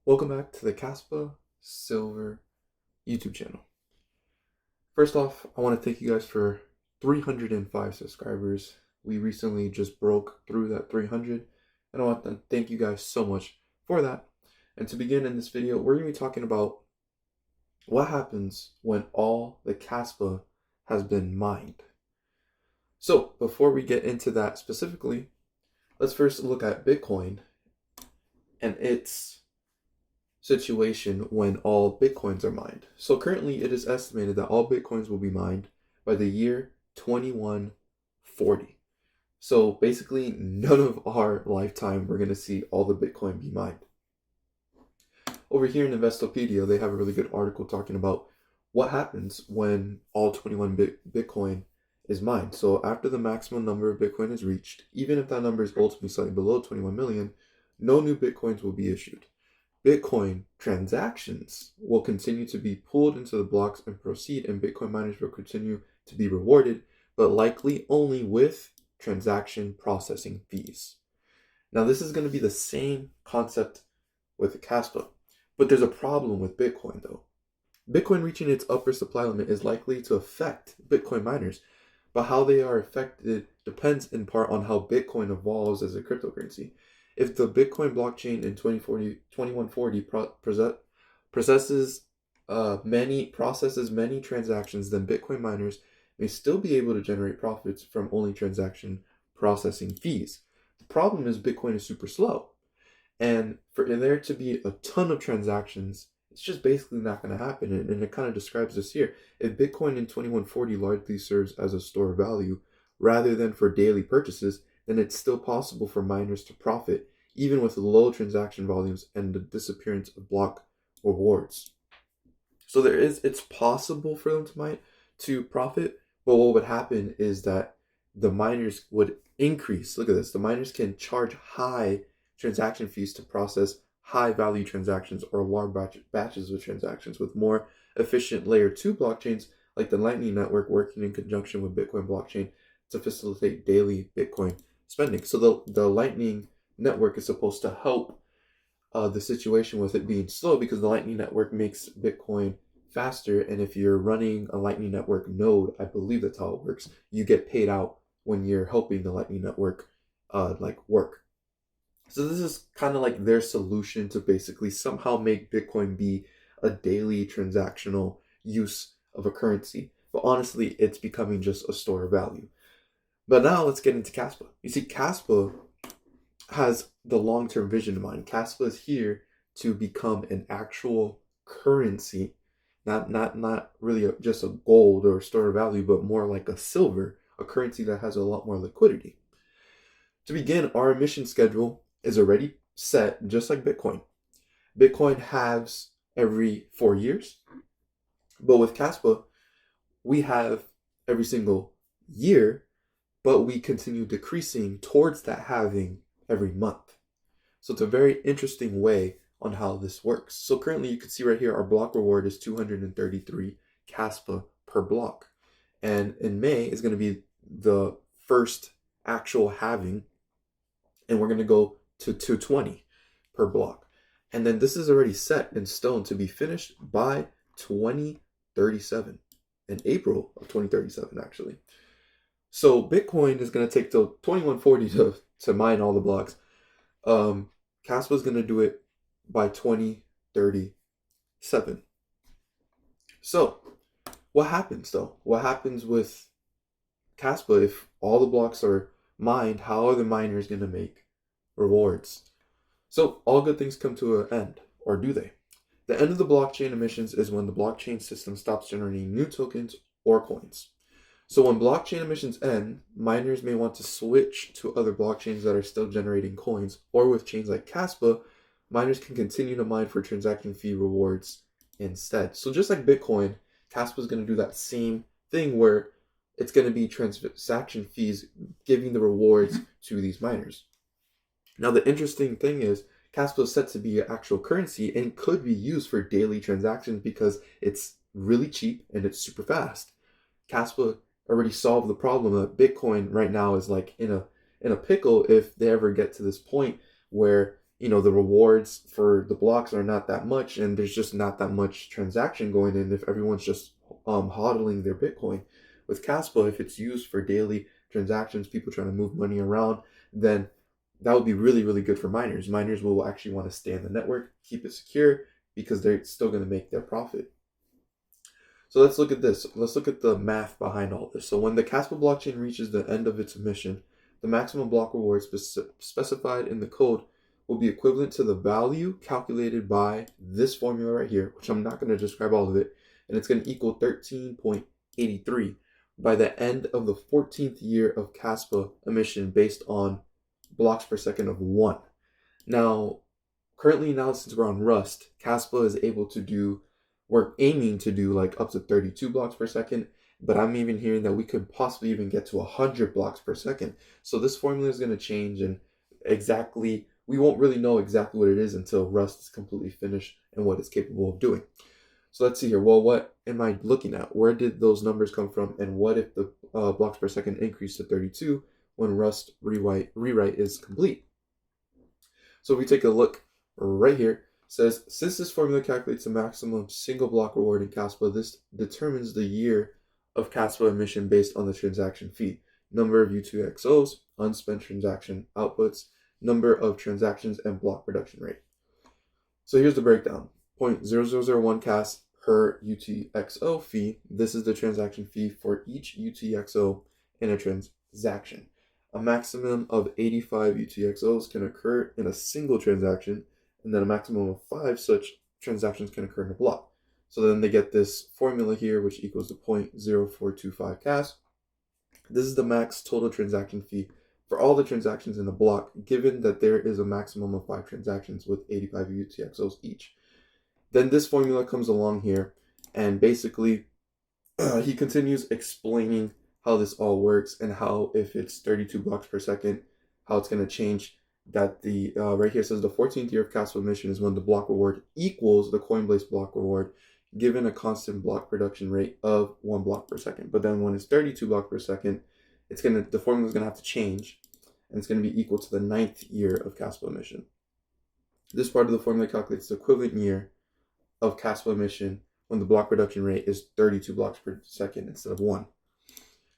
Welcome back to the Kaspa Silver YouTube channel. First off, I want to thank you guys for 305 subscribers. We recently just broke through that 300, and I want to thank you guys so much for that. And to begin in this video, we're going to be talking about what happens when all the Kaspa has been mined. So before we get into that specifically, let's first look at Bitcoin and its situation when all Bitcoins are mined. So currently it is estimated that all Bitcoins will be mined by the year 2140. So basically none of our lifetime we're going to see all the Bitcoin be mined. Over here in Investopedia, they have a really good article talking about what happens when all 21 Bitcoin is mined. So after the maximum number of Bitcoin is reached, even if that number is ultimately slightly below 21 million, no new Bitcoins will be issued. Bitcoin transactions will continue to be pulled into the blocks and proceed, and Bitcoin miners will continue to be rewarded, but likely only with transaction processing fees. Now, this is going to be the same concept with Kaspa, but there's a problem with Bitcoin though. Bitcoin reaching its upper supply limit is likely to affect Bitcoin miners, but how they are affected depends in part on how Bitcoin evolves as a cryptocurrency. If the Bitcoin blockchain in 2140 processes many transactions, then Bitcoin miners may still be able to generate profits from only transaction processing fees. The problem is Bitcoin is super slow, and for there to be a ton of transactions, it's just basically not going to happen. And it kind of describes this here. If Bitcoin in 2140 largely serves as a store of value rather than for daily purchases, then it's still possible for miners to profit, even with low transaction volumes and the disappearance of block rewards. So it's possible for them to profit, but what would happen is that the miners would increase. Look at this. The miners can charge high transaction fees to process high value transactions or large batches of transactions with more efficient layer 2 blockchains like the Lightning Network working in conjunction with Bitcoin blockchain to facilitate daily Bitcoin spending. So the Lightning Network is supposed to help the situation with it being slow, because the Lightning Network makes Bitcoin faster, and if you're running a Lightning Network node, I believe that's how it works, you get paid out when you're helping the Lightning Network work. So this is kind of like their solution to basically somehow make Bitcoin be a daily transactional use of a currency. But honestly, it's becoming just a store of value. But now let's get into Kaspa. You see, Kaspa has the long-term vision in mind. Kaspa is here to become an actual currency, not really just a gold or a store of value, but more like a silver, a currency that has a lot more liquidity. To begin, our emission schedule is already set, just like Bitcoin. Bitcoin halves every 4 years, but with Kaspa, we have every single year, but we continue decreasing towards that halving every month. So it's a very interesting way on how this works. So currently you can see right here, our block reward is 233 Kaspa per block. And in May is going to be the first actual halving, and we're going to go to 220 per block. And then this is already set in stone to be finished by 2037, in April of 2037 actually. So Bitcoin is going to take till 2140 to mine all the blocks. Kaspa is going to do it by 2037. So what happens though? What happens with Kaspa if all the blocks are mined? How are the miners going to make rewards? So all good things come to an end, or do they? The end of the blockchain emissions is when the blockchain system stops generating new tokens or coins. So when blockchain emissions end, miners may want to switch to other blockchains that are still generating coins, or with chains like Kaspa, miners can continue to mine for transaction fee rewards instead. So just like Bitcoin, Kaspa is going to do that same thing where it's going to be transaction fees giving the rewards to these miners. Now the interesting thing is Kaspa is set to be an actual currency and could be used for daily transactions because it's really cheap and it's super fast. Kaspa already solved the problem that Bitcoin right now is like in a pickle if they ever get to this point where the rewards for the blocks are not that much, and there's just not that much transaction going in if everyone's just hodling their Bitcoin. With Kaspa, if it's used for daily transactions, people trying to move money around, then that would be really, really good for miners. Miners will actually want to stay in the network, keep it secure, because they're still going to make their profit. So let's look at this. Let's look at the math behind all this. So when the Kaspa blockchain reaches the end of its mission, the maximum block reward specified in the code will be equivalent to the value calculated by this formula right here, which I'm not going to describe all of it, and it's going to equal 13.83 by the end of the 14th year of Kaspa emission based on blocks per second of 1. Now, currently now since we're on Rust, Kaspa is able to do, we're aiming to do like up to 32 blocks per second, but I'm even hearing that we could possibly even get to 100 blocks per second. So this formula is going to change, and we won't really know exactly what it is until Rust is completely finished and what it's capable of doing. So let's see here. Well, what am I looking at? Where did those numbers come from? And what if the blocks per second increase to 32 when Rust rewrite is complete? So if we take a look right here, it says, since this formula calculates the maximum single block reward in Kaspa, this determines the year of Kaspa emission based on the transaction fee, number of U2XOs, unspent transaction outputs, number of transactions, and block production rate. So here's the breakdown. 0.0001 CAS per UTXO fee. This is the transaction fee for each UTXO in a transaction. A maximum of 85 UTXOs can occur in a single transaction, and then a maximum of 5 such transactions can occur in a block. So then they get this formula here, which equals to 0.0425 CAS. This is the max total transaction fee for all the transactions in a block, given that there is a maximum of 5 transactions with 85 UTXOs each. Then this formula comes along here, and basically he continues explaining how this all works and how if it's 32 blocks per second, how it's going to change. That the right here says the 14th year of Kaspa mission is when the block reward equals the Coinbase block reward, given a constant block production rate of 1 block per second. But then when it's 32 blocks per second, the formula is going to have to change, and it's going to be equal to the 9th year of Kaspa mission. This part of the formula calculates the equivalent year of Kaspa emission when the block production rate is 32 blocks per second instead of 1.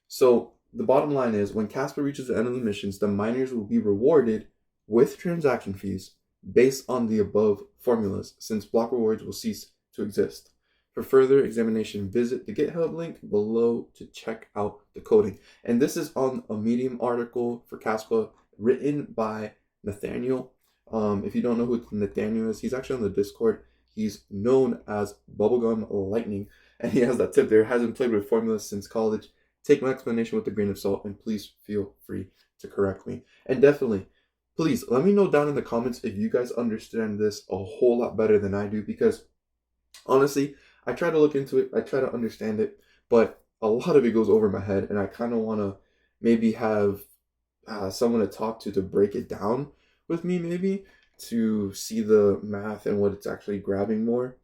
So the bottom line is, when Kaspa reaches the end of the missions, the miners will be rewarded with transaction fees based on the above formulas, since block rewards will cease to exist. For further examination, visit the GitHub link below to check out the coding. And this is on a Medium article for Kaspa written by Nathaniel. If you don't know who Nathaniel is, he's actually on the Discord. He's known as Bubblegum Lightning, and he has that tip there. Hasn't played with formulas since college. Take my explanation with a grain of salt, and please feel free to correct me. And definitely, please let me know down in the comments if you guys understand this a whole lot better than I do, because honestly, I try to look into it, I try to understand it, but a lot of it goes over my head, and I kind of want to maybe have someone to talk to break it down with me, maybe to see the math and what it's actually grabbing more,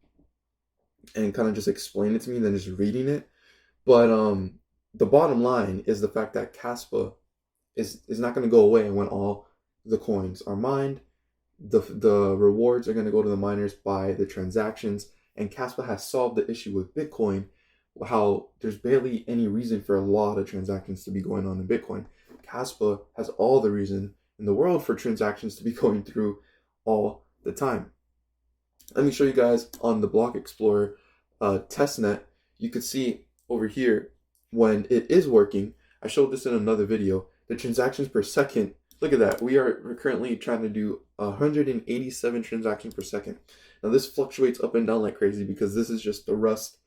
and kind of just explain it to me than just reading it. But the bottom line is the fact that Kaspa is not going to go away when all the coins are mined. The rewards are going to go to the miners by the transactions, and Kaspa has solved the issue with Bitcoin, how there's barely any reason for a lot of transactions to be going on in Bitcoin. Kaspa has all the reason in the world for transactions to be going through all the time. Let me show you guys on the Block Explorer testnet. You could see over here when it is working. I showed this in another video. The transactions per second, look at that. We're currently trying to do 187 transactions per second. Now this fluctuates up and down like crazy because this is just the Rust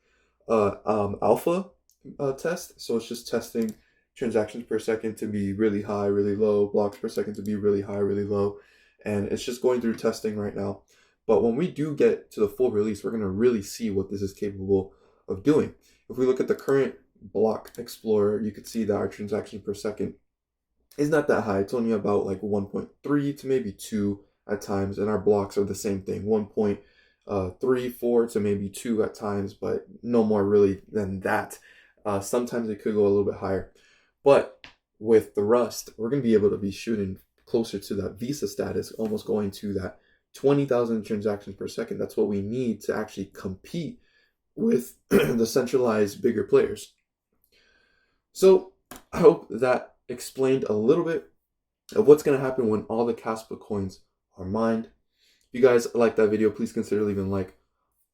alpha test. So it's just testing transactions per second to be really high, really low, blocks per second to be really high, really low. And it's just going through testing right now. But when we do get to the full release, we're going to really see what this is capable of doing. If we look at the current Block Explorer, you could see that our transactions per second is not that high. It's only about like 1.3 to maybe 2 at times. And our blocks are the same thing, 1.34 to maybe 2 at times, but no more really than that. Sometimes it could go a little bit higher. But with the Rust, we're going to be able to be shooting closer to that Visa status, almost going to that 20,000 transactions per second. That's what we need to actually compete with the centralized bigger players. So I hope that explained a little bit of what's going to happen when all the Kaspa coins are mined. If you guys like that video, please consider leaving a like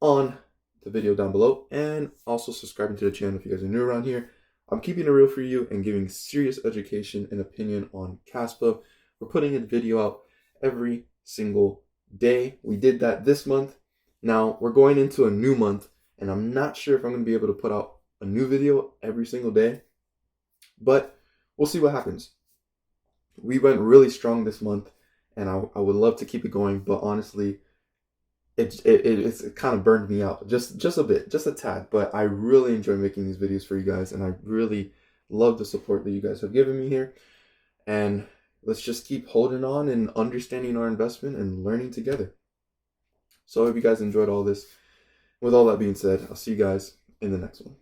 on the video down below, and also subscribing to the channel if you guys are new around here. I'm keeping it real for you and giving serious education and opinion on Kaspa. We're putting a video out every single day. We did that this month. Now we're going into a new month, and I'm not sure if I'm going to be able to put out a new video every single day, but we'll see what happens. We went really strong this month, and I would love to keep it going, but honestly, it's kind of burned me out just a bit, just a tad. But I really enjoy making these videos for you guys, and I really love the support that you guys have given me here. And let's just keep holding on and understanding our investment and learning together. So I hope you guys enjoyed all this. With all that being said, I'll see you guys in the next one.